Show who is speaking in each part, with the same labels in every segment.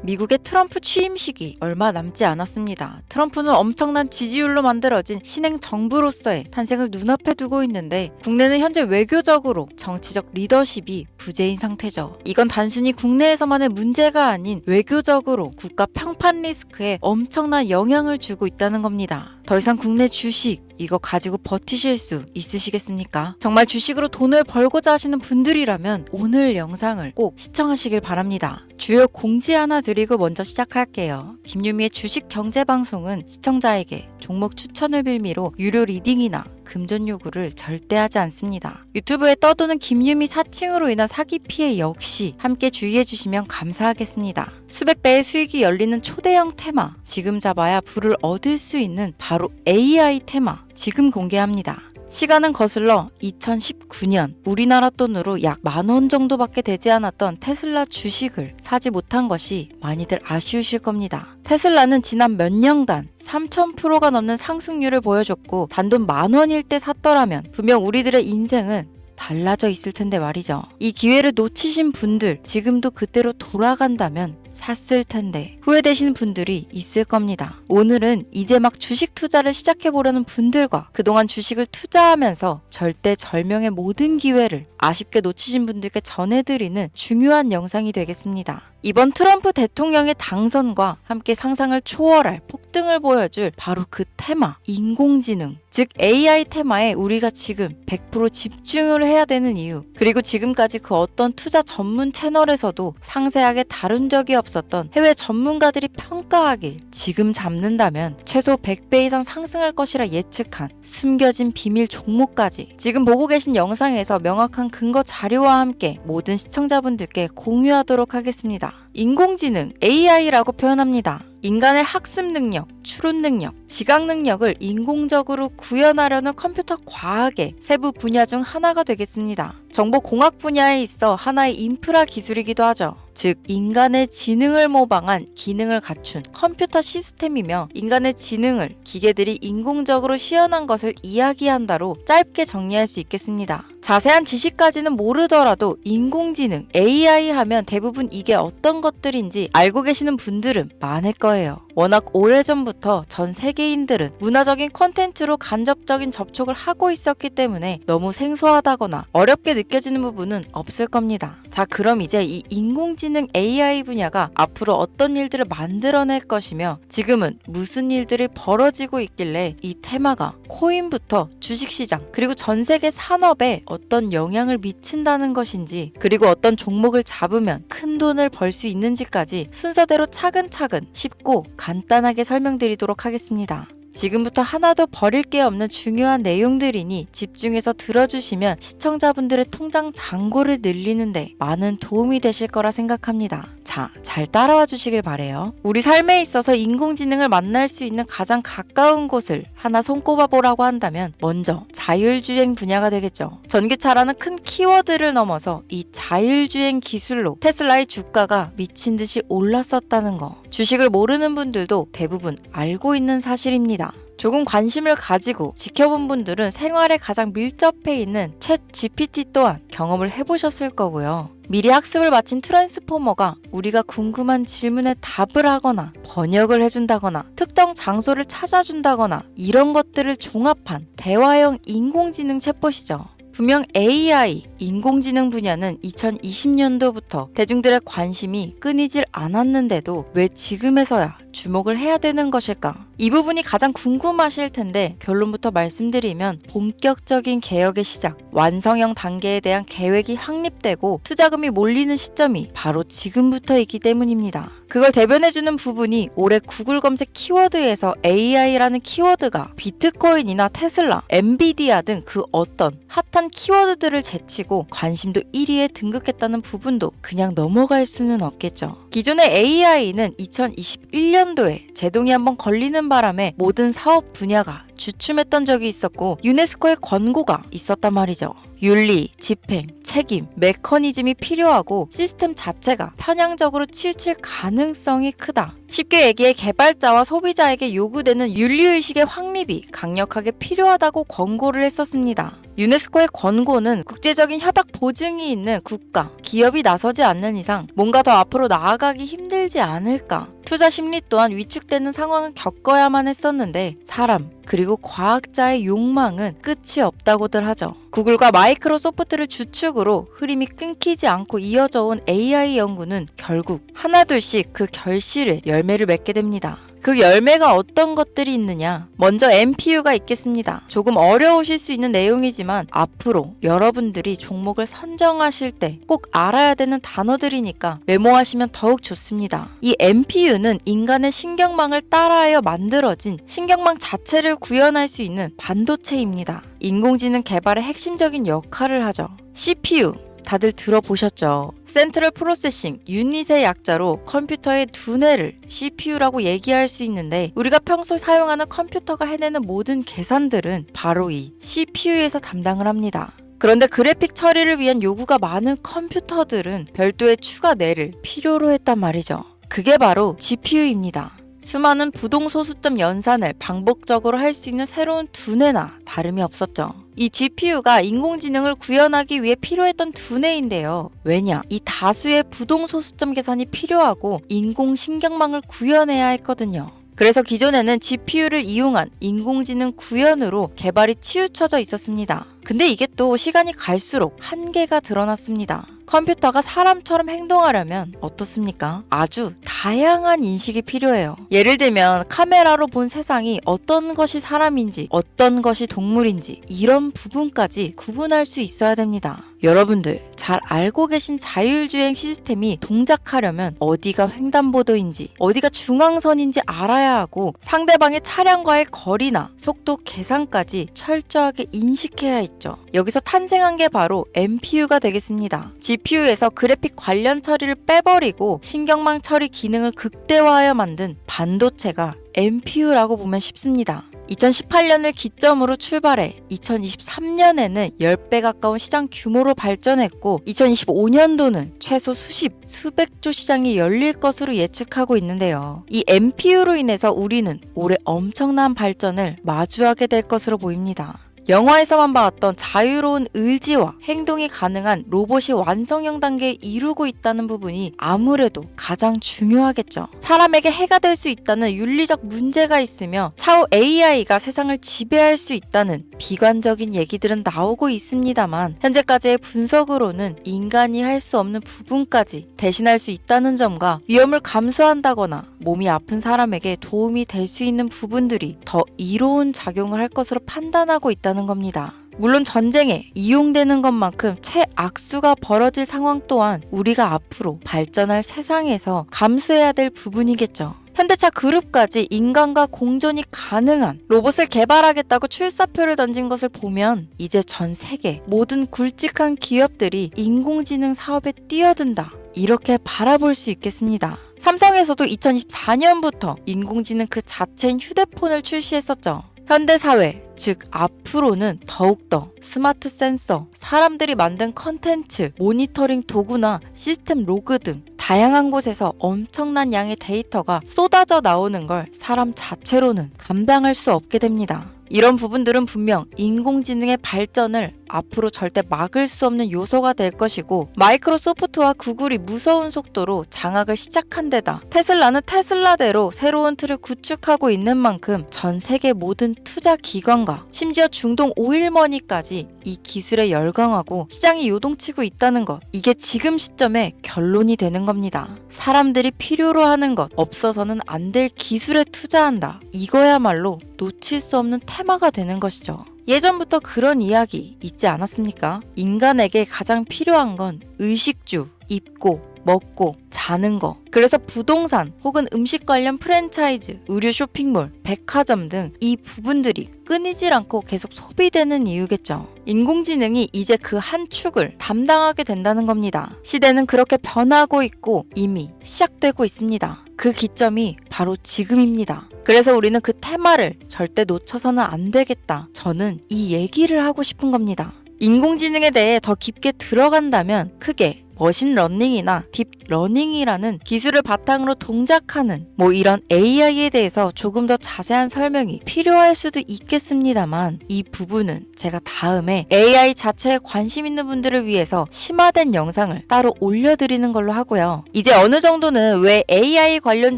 Speaker 1: 미국의 트럼프 취임식이 얼마 남지 않았습니다. 트럼프는 엄청난 지지율로 만들어진 신행 정부로서의 탄생을 눈앞에 두고 있는데 국내는 현재 외교적으로 정치적 리더십이 부재인 상태죠. 이건 단순히 국내에서만의 문제가 아닌 외교적으로 국가 평판 리스크에 엄청난 영향을 주고 있다는 겁니다. 더 이상 국내 주식 이거 가지고 버티실 수 있으시겠습니까? 정말 주식으로 돈을 벌고자 하시는 분들이라면 오늘 영상을 꼭 시청하시길 바랍니다. 주요 공지 하나 드리고 먼저 시작할게요. 김유미의 주식 경제 방송은 시청자에게 종목 추천을 빌미로 유료 리딩이나 금전 요구를 절대 하지 않습니다. 유튜브에 떠도는 김유미 사칭으로 인한 사기 피해 역시 함께 주의해 주시면 감사하겠습니다. 수백 배의 수익이 열리는 초대형 테마, 지금 잡아야 부를 얻을 수 있는 바로 AI 테마, 지금 공개합니다. 시간은 거슬러 2019년 우리나라 돈으로 약 10,000원 정도밖에 되지 않았던 테슬라 주식을 사지 못한 것이 많이들 아쉬우실 겁니다. 테슬라는 지난 몇 년간 3000%가 넘는 상승률을 보여줬고 단돈 10,000원일 때 샀더라면 분명 우리들의 인생은 달라져 있을 텐데 말이죠. 이 기회를 놓치신 분들 지금도 그때로 돌아간다면 샀을 텐데 후회되시는 분들이 있을 겁니다. 오늘은 이제 막 주식 투자를 시작해보려는 분들과 그동안 주식을 투자하면서 절대절명의 모든 기회를 아쉽게 놓치신 분들께 전해드리는 중요한 영상이 되겠습니다. 이번 트럼프 대통령의 당선과 함께 상상을 초월할 폭등을 보여줄 바로 그 테마, 인공지능, 즉 AI 테마에 우리가 지금 100% 집중을 해야 되는 이유, 그리고 지금까지 그 어떤 투자 전문 채널에서도 상세하게 다룬 적이 없었던 해외 전문가들이 평가하길 지금 잡는다면 최소 100배 이상 상승할 것이라 예측한 숨겨진 비밀 종목까지 지금 보고 계신 영상에서 명확한 근거 자료와 함께 모든 시청자분들께 공유하도록 하겠습니다. 인공지능, AI라고 표현합니다. 인간의 학습 능력, 추론 능력, 지각 능력을 인공적으로 구현하려는 컴퓨터 과학의 세부 분야 중 하나가 되겠습니다. 정보공학 분야에 있어 하나의 인프라 기술이기도 하죠. 즉 인간의 지능을 모방한 기능을 갖춘 컴퓨터 시스템이며 인간의 지능을 기계들이 인공적으로 시연한 것을 이야기한다로 짧게 정리할 수 있겠습니다. 자세한 지식까지는 모르더라도 인공지능, AI 하면 대부분 이게 어떤 것들인지 알고 계시는 분들은 많을 거예요. 워낙 오래전부터 전 세계인들은 문화적인 콘텐츠로 간접적인 접촉을 하고 있었기 때문에 너무 생소하다거나 어렵게 느껴지는 부분은 없을 겁니다. 자, 그럼 이제 이 인공지능 AI 분야가 앞으로 어떤 일들을 만들어낼 것이며 지금은 무슨 일들이 벌어지고 있길래 이 테마가 코인부터 주식시장 그리고 전 세계 산업에 어떤 영향을 미친다는 것인지 그리고 어떤 종목을 잡으면 큰 돈을 벌 수 있는지까지 순서대로 차근차근 쉽고 간단하게 설명드리도록 하겠습니다. 지금부터 하나도 버릴 게 없는 중요한 내용들이니 집중해서 들어주시면 시청자분들의 통장 잔고를 늘리는데 많은 도움이 되실 거라 생각합니다. 자, 잘 따라와 주시길 바래요. 우리 삶에 있어서 인공지능을 만날 수 있는 가장 가까운 곳을 하나 손꼽아 보라고 한다면 먼저 자율주행 분야가 되겠죠. 전기차라는 큰 키워드를 넘어서 이 자율주행 기술로 테슬라의 주가가 미친 듯이 올랐었다는 거. 주식을 모르는 분들도 대부분 알고 있는 사실입니다. 조금 관심을 가지고 지켜본 분들은 생활에 가장 밀접해 있는 챗 GPT 또한 경험을 해보셨을 거고요. 미리 학습을 마친 트랜스포머가 우리가 궁금한 질문에 답을 하거나 번역을 해준다거나 특정 장소를 찾아준다거나 이런 것들을 종합한 대화형 인공지능 챗봇이죠. 분명 AI, 인공지능 분야는 2020년도부터 대중들의 관심이 끊이질 않았는데도 왜 지금에서야 주목을 해야 되는 것일까? 이 부분이 가장 궁금하실 텐데 결론부터 말씀드리면 본격적인 개혁의 시작, 완성형 단계에 대한 계획이 확립되고 투자금이 몰리는 시점이 바로 지금부터이기 때문입니다. 그걸 대변해주는 부분이 올해 구글 검색 키워드에서 AI라는 키워드가 비트코인이나 테슬라, 엔비디아 등 그 어떤 핫한 키워드들을 제치고 관심도 1위에 등극했다는 부분도 그냥 넘어갈 수는 없겠죠. 기존의 AI는 2021년도에 제동이 한번 걸리는 바람에 모든 사업 분야가 주춤했던 적이 있었고 유네스코의 권고가 있었단 말이죠. 윤리, 집행, 책임, 메커니즘이 필요하고 시스템 자체가 편향적으로 치우칠 가능성이 크다. 쉽게 얘기해 개발자와 소비자에게 요구되는 윤리의식의 확립이 강력하게 필요하다고 권고를 했었습니다. 유네스코의 권고는 국제적인 협약 보증이 있는 국가, 기업이 나서지 않는 이상 뭔가 더 앞으로 나아가기 힘들지 않을까. 투자 심리 또한 위축되는 상황을 겪어야만 했었는데 사람, 그리고 과학자의 욕망은 끝이 없다고들 하죠. 구글과 마이크로소프트를 주축으로 흐름이 끊기지 않고 이어져 온 AI 연구는 결국 하나둘씩 그 결실에 열매를 맺게 됩니다. 그 열매가 어떤 것들이 있느냐? 먼저 NPU가 있겠습니다. 조금 어려우실 수 있는 내용이지만 앞으로 여러분들이 종목을 선정하실 때 꼭 알아야 되는 단어들이니까 메모하시면 더욱 좋습니다. 이 NPU는 인간의 신경망을 따라하여 만들어진 신경망 자체를 구현할 수 있는 반도체입니다. 인공지능 개발의 핵심적인 역할을 하죠. CPU 다들 들어보셨죠? 센트럴 프로세싱 유닛의 약자로 컴퓨터의 두뇌를 CPU라고 얘기할 수 있는데 우리가 평소 사용하는 컴퓨터가 해내는 모든 계산들은 바로 이 CPU에서 담당을 합니다. 그런데 그래픽 처리를 위한 요구가 많은 컴퓨터들은 별도의 추가 뇌를 필요로 했단 말이죠. 그게 바로 GPU입니다. 수많은 부동 소수점 연산을 반복적으로 할 수 있는 새로운 두뇌나 다름이 없었죠. 이 GPU가 인공지능을 구현하기 위해 필요했던 두뇌인데요. 왜냐? 이 다수의 부동 소수점 계산이 필요하고 인공신경망을 구현해야 했거든요. 그래서 기존에는 GPU를 이용한 인공지능 구현으로 개발이 치우쳐져 있었습니다. 근데 이게 또 시간이 갈수록 한계가 드러났습니다. 컴퓨터가 사람처럼 행동하려면 어떻습니까? 아주 다양한 인식이 필요해요. 예를 들면 카메라로 본 세상이 어떤 것이 사람인지 어떤 것이 동물인지 이런 부분까지 구분할 수 있어야 됩니다. 여러분들 잘 알고 계신 자율주행 시스템이 동작하려면 어디가 횡단보도인지 어디가 중앙선인지 알아야 하고 상대방의 차량과의 거리나 속도 계산까지 철저하게 인식해야 있죠. 여기서 탄생한 게 바로 NPU가 되겠습니다. GPU에서 그래픽 관련 처리를 빼버리고 신경망 처리 기능을 극대화하여 만든 반도체가 NPU라고 보면 쉽습니다. 2018년을 기점으로 출발해 2023년에는 10배 가까운 시장 규모로 발전했고 2025년도는 최소 수백조 시장이 열릴 것으로 예측하고 있는데요. 이 NPU로 인해서 우리는 올해 엄청난 발전을 마주하게 될 것으로 보입니다. 영화에서만 봤던 자유로운 의지와 행동이 가능한 로봇이 완성형 단계에 이루고 있다는 부분이 아무래도 가장 중요하겠죠. 사람에게 해가 될 수 있다는 윤리적 문제가 있으며 차후 AI가 세상을 지배할 수 있다는 비관적인 얘기들은 나오고 있습니다만 현재까지의 분석으로는 인간이 할 수 없는 부분까지 대신할 수 있다는 점과 위험을 감수한다거나 몸이 아픈 사람에게 도움이 될 수 있는 부분들이 더 이로운 작용을 할 것으로 판단하고 있다는 겁니다. 물론 전쟁에 이용되는 것만큼 최악수가 벌어질 상황 또한 우리가 앞으로 발전할 세상에서 감수해야 될 부분이겠죠. 현대차 그룹까지 인간과 공존이 가능한 로봇을 개발하겠다고 출사표를 던진 것을 보면 이제 전 세계 모든 굵직한 기업들이 인공지능 사업에 뛰어든다. 이렇게 바라볼 수 있겠습니다. 삼성에서도 2024년부터 인공지능 그 자체인 휴대폰을 출시했었죠. 현대사회, 즉 앞으로는 더욱더 스마트 센서, 사람들이 만든 컨텐츠, 모니터링 도구나 시스템 로그 등 다양한 곳에서 엄청난 양의 데이터가 쏟아져 나오는 걸 사람 자체로는 감당할 수 없게 됩니다. 이런 부분들은 분명 인공지능의 발전을 앞으로 절대 막을 수 없는 요소가 될 것이고 마이크로소프트와 구글이 무서운 속도로 장악을 시작한 데다 테슬라는 테슬라대로 새로운 틀을 구축하고 있는 만큼 전 세계 모든 투자 기관과 심지어 중동 오일머니까지 이 기술에 열광하고 시장이 요동치고 있다는 것, 이게 지금 시점에 결론이 되는 겁니다. 사람들이 필요로 하는 것, 없어서는 안 될 기술에 투자한다. 이거야말로 놓칠 수 없는 테마가 되는 것이죠. 예전부터 그런 이야기 있지 않았습니까? 인간에게 가장 필요한 건 의식주, 입고, 먹고, 자는 거. 그래서 부동산 혹은 음식 관련 프랜차이즈, 의류 쇼핑몰, 백화점 등 이 부분들이 끊이질 않고 계속 소비되는 이유겠죠. 인공지능이 이제 그 한 축을 담당하게 된다는 겁니다. 시대는 그렇게 변하고 있고 이미 시작되고 있습니다. 그 기점이 바로 지금입니다. 그래서 우리는 그 테마를 절대 놓쳐서는 안 되겠다. 저는 이 얘기를 하고 싶은 겁니다. 인공지능에 대해 더 깊게 들어간다면 크게 머신러닝이나 딥러닝이라는 기술을 바탕으로 동작하는 이런 AI에 대해서 조금 더 자세한 설명이 필요할 수도 있겠습니다만 이 부분은 제가 다음에 AI 자체에 관심 있는 분들을 위해서 심화된 영상을 따로 올려드리는 걸로 하고요. 이제 어느 정도는 왜 AI 관련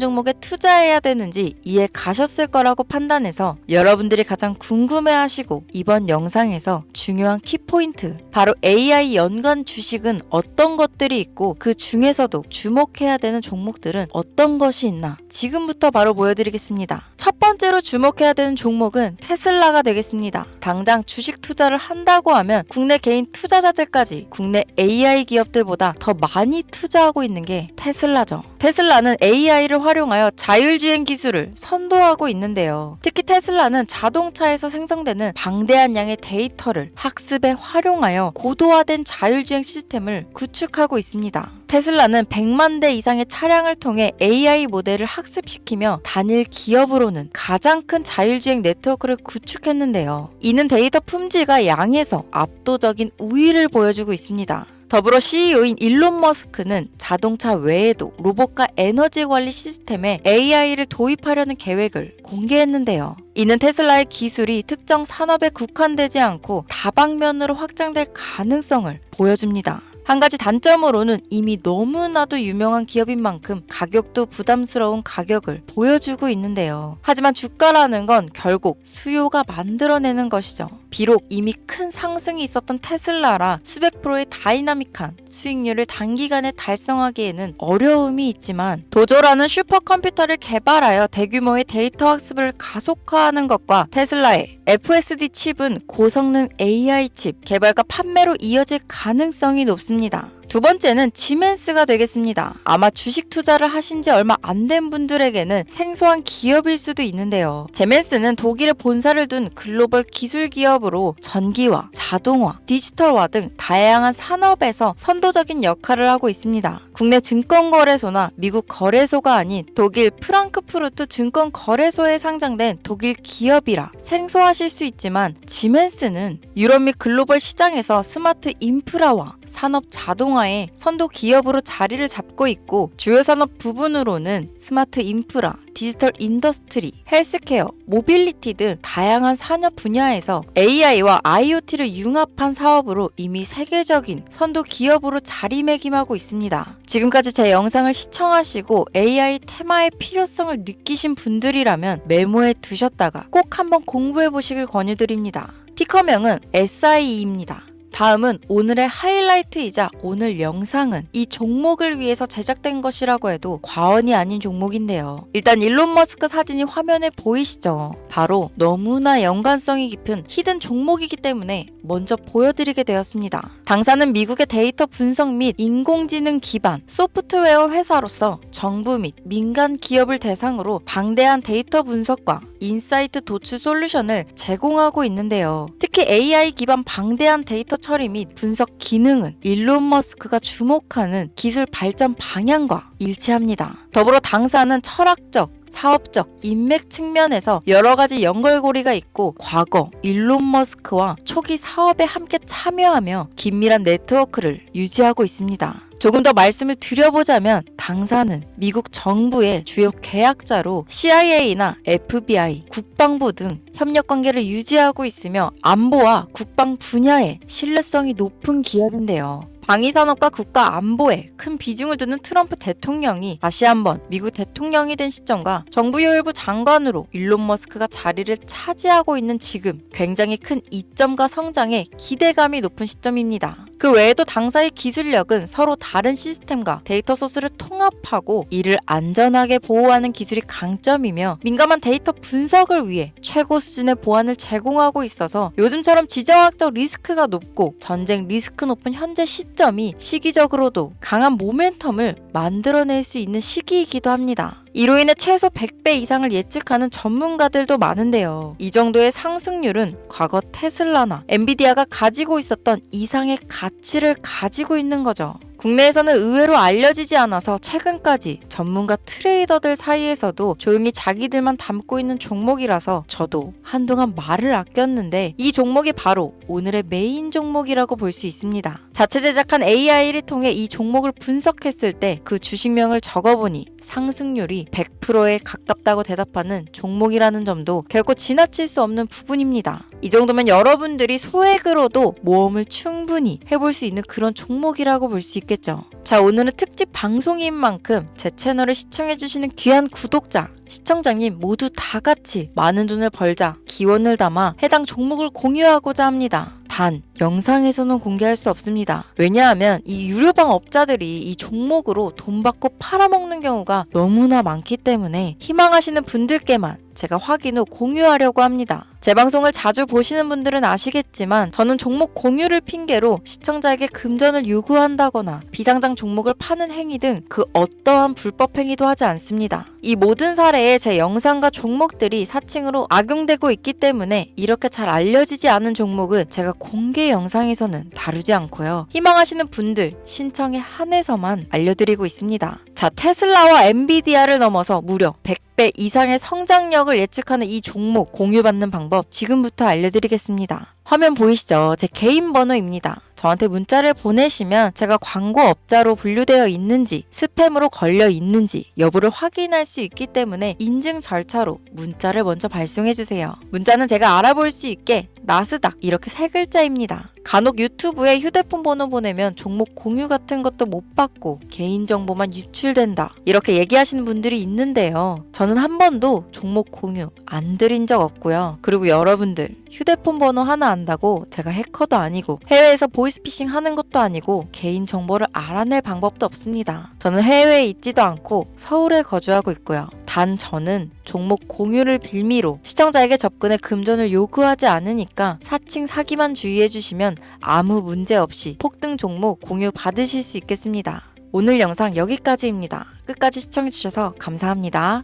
Speaker 1: 종목에 투자해야 되는지 이해 가셨을 거라고 판단해서 여러분들이 가장 궁금해하시고 이번 영상에서 중요한 키포인트, 바로 AI 연관 주식은 어떤 것들이 있고 그 중에서도 주목해야 되는 종목들은 어떤 것이 있나 지금부터 바로 보여드리겠습니다. 첫 번째로 주목해야 되는 종목은 테슬라가 되겠습니다. 당장 주식 투자를 한다고 하면 국내 개인 투자자들까지 국내 AI 기업들보다 더 많이 투자하고 있는 게 테슬라죠. 테슬라는 AI를 활용하여 자율주행 기술을 선도하고 있는데요. 특히 테슬라는 자동차에서 생성되는 방대한 양의 데이터를 학습에 활용하여 고도화된 자율주행 시스템을 구축하고 있습니다. 테슬라는 100만 대 이상의 차량을 통해 AI 모델을 학습시키며 단일 기업으로는 가장 큰 자율주행 네트워크를 구축했는데요. 이는 데이터 품질과 양에서 압도적인 우위를 보여주고 있습니다. 더불어 CEO인 일론 머스크는 자동차 외에도 로봇과 에너지 관리 시스템에 AI를 도입하려는 계획을 공개했는데요. 이는 테슬라의 기술이 특정 산업에 국한되지 않고 다방면으로 확장될 가능성을 보여줍니다. 한 가지 단점으로는 이미 너무나도 유명한 기업인 만큼 가격도 부담스러운 가격을 보여주고 있는데요. 하지만 주가라는 건 결국 수요가 만들어내는 것이죠. 비록 이미 큰 상승이 있었던 테슬라라 수백 프로의 다이나믹한 수익률을 단기간에 달성하기에는 어려움이 있지만 도조라는 슈퍼컴퓨터를 개발하여 대규모의 데이터 학습을 가속화하는 것과 테슬라의 FSD 칩은 고성능 AI 칩 개발과 판매로 이어질 가능성이 높습니다. 두 번째는 지멘스가 되겠습니다. 아마 주식 투자를 하신 지 얼마 안 된 분들에게는 생소한 기업일 수도 있는데요. 지멘스는 독일에 본사를 둔 글로벌 기술 기업으로 전기화, 자동화, 디지털화 등 다양한 산업에서 선도적인 역할을 하고 있습니다. 국내 증권거래소나 미국 거래소가 아닌 독일 프랑크푸르트 증권거래소에 상장된 독일 기업이라 생소하실 수 있지만 지멘스는 유럽 및 글로벌 시장에서 스마트 인프라와 산업 자동화의 선도 기업으로 자리를 잡고 있고 주요 산업 부분으로는 스마트 인프라, 디지털 인더스트리, 헬스케어, 모빌리티 등 다양한 산업 분야에서 AI와 IoT를 융합한 사업으로 이미 세계적인 선도 기업으로 자리매김하고 있습니다. 지금까지 제 영상을 시청하시고 AI 테마의 필요성을 느끼신 분들이라면 메모해 두셨다가 꼭 한번 공부해 보시길 권유드립니다. 티커명은 SIE입니다. 다음은 오늘의 하이라이트이자 오늘 영상은 이 종목을 위해서 제작된 것이라고 해도 과언이 아닌 종목인데요. 일단 일론 머스크 사진이 화면에 보이시죠? 바로 너무나 연관성이 깊은 히든 종목이기 때문에 먼저 보여드리게 되었습니다. 당사는 미국의 데이터 분석 및 인공지능 기반 소프트웨어 회사로서 정부 및 민간 기업을 대상으로 방대한 데이터 분석과 인사이트 도출 솔루션을 제공하고 있는데요. 특히 AI 기반 방대한 데이터 처리 및 분석 기능은 일론 머스크가 주목하는 기술 발전 방향과 일치합니다. 더불어 당사는 철학적, 사업적, 인맥 측면에서 여러 가지 연결고리가 있고 과거 일론 머스크와 초기 사업에 함께 참여하며 긴밀한 네트워크를 유지하고 있습니다. 조금 더 말씀을 드려보자면 당사는 미국 정부의 주요 계약자로 CIA나 FBI, 국방부 등 협력 관계를 유지하고 있으며 안보와 국방 분야에 신뢰성이 높은 기업인데요. 방위산업과 국가 안보에 큰 비중을 두는 트럼프 대통령이 다시 한번 미국 대통령이 된 시점과 정부요일부 장관으로 일론 머스크가 자리를 차지하고 있는 지금 굉장히 큰 이점과 성장에 기대감이 높은 시점입니다. 그 외에도 당사의 기술력은 서로 다른 시스템과 데이터 소스를 통합하고 이를 안전하게 보호하는 기술이 강점이며 민감한 데이터 분석을 위해 최고 수준의 보안을 제공하고 있어서 요즘처럼 지정학적 리스크가 높고 전쟁 리스크 높은 현재 시점이 시기적으로도 강한 모멘텀을 만들어낼 수 있는 시기이기도 합니다. 이로 인해 최소 100배 이상을 예측하는 전문가들도 많은데요. 이 정도의 상승률은 과거 테슬라나 엔비디아가 가지고 있었던 이상의 가치를 가지고 있는 거죠. 국내에서는 의외로 알려지지 않아서 최근까지 전문가 트레이더들 사이에서도 조용히 자기들만 담고 있는 종목이라서 저도 한동안 말을 아꼈는데 이 종목이 바로 오늘의 메인 종목이라고 볼 수 있습니다. 자체 제작한 AI를 통해 이 종목을 분석했을 때 그 주식명을 적어보니 상승률이 100%에 가깝다고 대답하는 종목이라는 점도 결코 지나칠 수 없는 부분입니다. 이 정도면 여러분들이 소액으로도 모험을 충분히 해볼 수 있는 그런 종목이라고 볼 수 있겠죠. 자, 오늘은 특집 방송인 만큼 제 채널을 시청해주시는 귀한 구독자, 시청자님 모두 다 같이 많은 돈을 벌자 기원을 담아 해당 종목을 공유하고자 합니다. 단, 영상에서는 공개할 수 없습니다. 왜냐하면 이 유료방 업자들이 이 종목으로 돈 받고 팔아먹는 경우가 너무나 많기 때문에 희망하시는 분들께만 제가 확인 후 공유하려고 합니다. 제 방송을 자주 보시는 분들은 아시겠지만 저는 종목 공유를 핑계로 시청자에게 금전을 요구한다거나 비상장 종목을 파는 행위 등 그 어떠한 불법 행위도 하지 않습니다. 이 모든 사례에 제 영상과 종목들이 사칭으로 악용되고 있기 때문에 이렇게 잘 알려지지 않은 종목은 제가 공개 영상에서는 다루지 않고요. 희망하시는 분들 신청에 한해서만 알려드리고 있습니다. 자, 테슬라와 엔비디아를 넘어서 무려 100배 이상의 성장력을 예측하는 이 종목 공유받는 방법 지금부터 알려드리겠습니다. 화면 보이시죠? 제 개인 번호입니다. 저한테 문자를 보내시면 제가 광고업자로 분류되어 있는지 스팸으로 걸려 있는지 여부를 확인할 수 있기 때문에 인증 절차로 문자를 먼저 발송해주세요. 문자는 제가 알아볼 수 있게 나스닥 이렇게 3글자입니다. 간혹 유튜브에 휴대폰 번호 보내면 종목 공유 같은 것도 못 받고 개인정보만 유출된다 이렇게 얘기하시는 분들이 있는데요. 저는 한 번도 종목 공유 안 드린 적 없고요. 그리고 여러분들 휴대폰 번호 하나 안다고 제가 해커도 아니고 해외에서 보이스피싱 하는 것도 아니고 개인 정보를 알아낼 방법도 없습니다. 저는 해외에 있지도 않고 서울에 거주하고 있고요. 단 저는 종목 공유를 빌미로 시청자에게 접근해 금전을 요구하지 않으니까 사칭 사기만 주의해주시면 아무 문제 없이 폭등 종목 공유 받으실 수 있겠습니다. 오늘 영상 여기까지입니다. 끝까지 시청해주셔서 감사합니다.